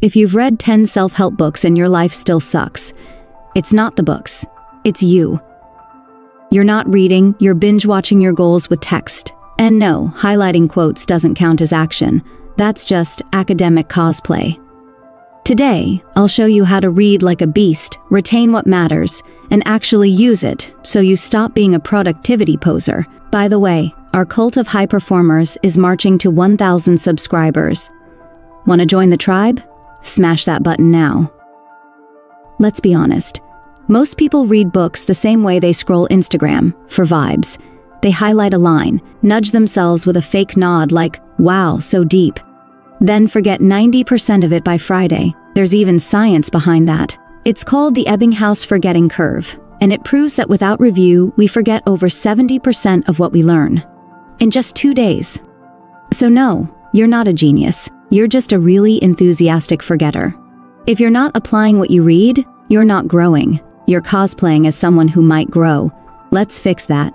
If you've read 10 self-help books and your life still sucks, it's not the books, it's you. You're not reading, you're binge-watching your goals with text. And no, highlighting quotes doesn't count as action. That's just academic cosplay. Today, I'll show you how to read like a beast, retain what matters, and actually use it so you stop being a productivity poser. By the way, our cult of high performers is marching to 1,000 subscribers. Want to join the tribe? Smash that button now. Let's be honest. Most people read books the same way they scroll Instagram, for vibes. They highlight a line, nudge themselves with a fake nod like, wow, so deep. Then forget 90% of it by Friday. There's even science behind that. It's called the Ebbinghaus forgetting curve, and it proves that without review, we forget over 70% of what we learn. In just 2 days. So no, you're not a genius. You're just a really enthusiastic forgetter. If you're not applying what you read, you're not growing. You're cosplaying as someone who might grow. Let's fix that.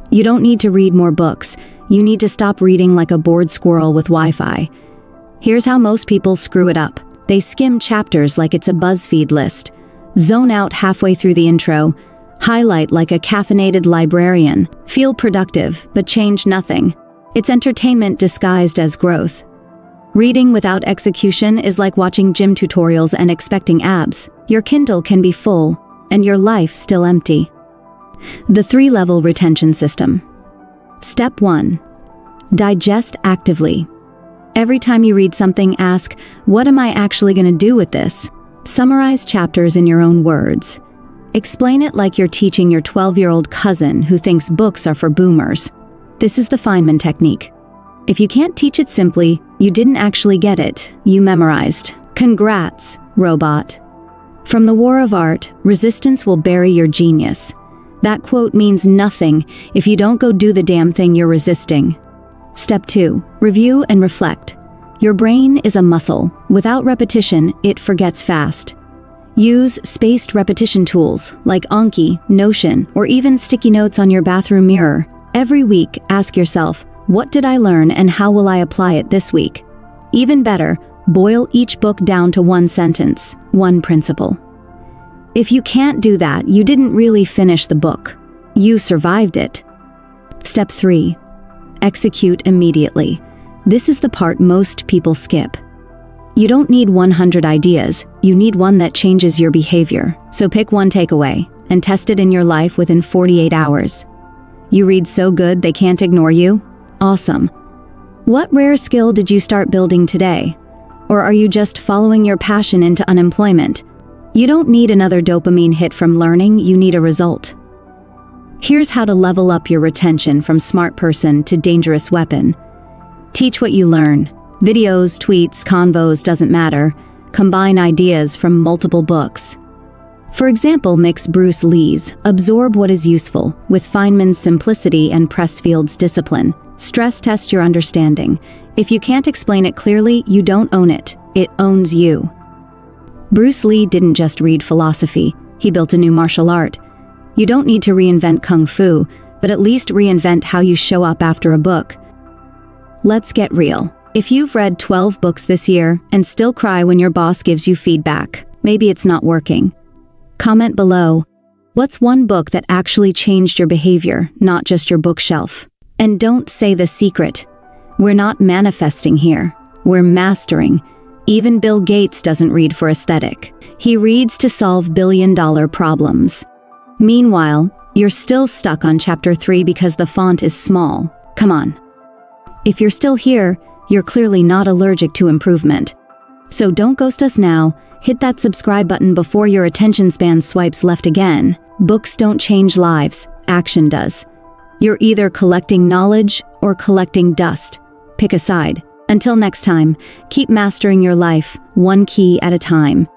You don't need to read more books. You need to stop reading like a bored squirrel with Wi-Fi. Here's how most people screw it up. They skim chapters like it's a BuzzFeed list, zone out halfway through the intro, highlight like a caffeinated librarian, feel productive, but change nothing. It's entertainment disguised as growth. Reading without execution is like watching gym tutorials and expecting abs. Your Kindle can be full, and your life still empty. The 3-level retention system. Step 1. Digest actively. Every time you read something, ask, what am I actually going to do with this? Summarize chapters in your own words. Explain it like you're teaching your 12-year-old cousin who thinks books are for boomers. This is the Feynman Technique. If you can't teach it simply, you didn't actually get it. You memorized. Congrats, robot. From the War of Art, resistance will bury your genius. That quote means nothing if you don't go do the damn thing you're resisting. Step 2. Review and reflect. Your brain is a muscle. Without repetition, it forgets fast. Use spaced repetition tools like Anki, Notion, or even sticky notes on your bathroom mirror. Every week, ask yourself, what did I learn and how will I apply it this week? Even better, boil each book down to one sentence, one principle. If you can't do that, you didn't really finish the book. You survived it. Step 3. Execute immediately. This is the part most people skip. You don't need 100 ideas, you need one that changes your behavior. So pick one takeaway and test it in your life within 48 hours. You read so good they can't ignore you? Awesome. What rare skill did you start building today? Or are you just following your passion into unemployment? You don't need another dopamine hit from learning, you need a result. Here's how to level up your retention from smart person to dangerous weapon. Teach what you learn. Videos, tweets, convos, doesn't matter. Combine ideas from multiple books. For example, mix Bruce Lee's Absorb What Is Useful with Feynman's Simplicity and Pressfield's Discipline. Stress test your understanding. If you can't explain it clearly, you don't own it. It owns you. Bruce Lee didn't just read philosophy. He built a new martial art. You don't need to reinvent Kung Fu, but at least reinvent how you show up after a book. Let's get real. If you've read 12 books this year and still cry when your boss gives you feedback, maybe it's not working. Comment below, what's one book that actually changed your behavior, not just your bookshelf? And don't say the secret. We're not manifesting here. We're mastering. Even Bill Gates doesn't read for aesthetic. He reads to solve billion-dollar problems. Meanwhile, you're still stuck on chapter 3 because the font is small. Come on. If you're still here, you're clearly not allergic to improvement. So don't ghost us now. Hit that subscribe button before your attention span swipes left again. Books don't change lives. Action does. You're either collecting knowledge or collecting dust. Pick a side. Until next time, keep mastering your life, one key at a time.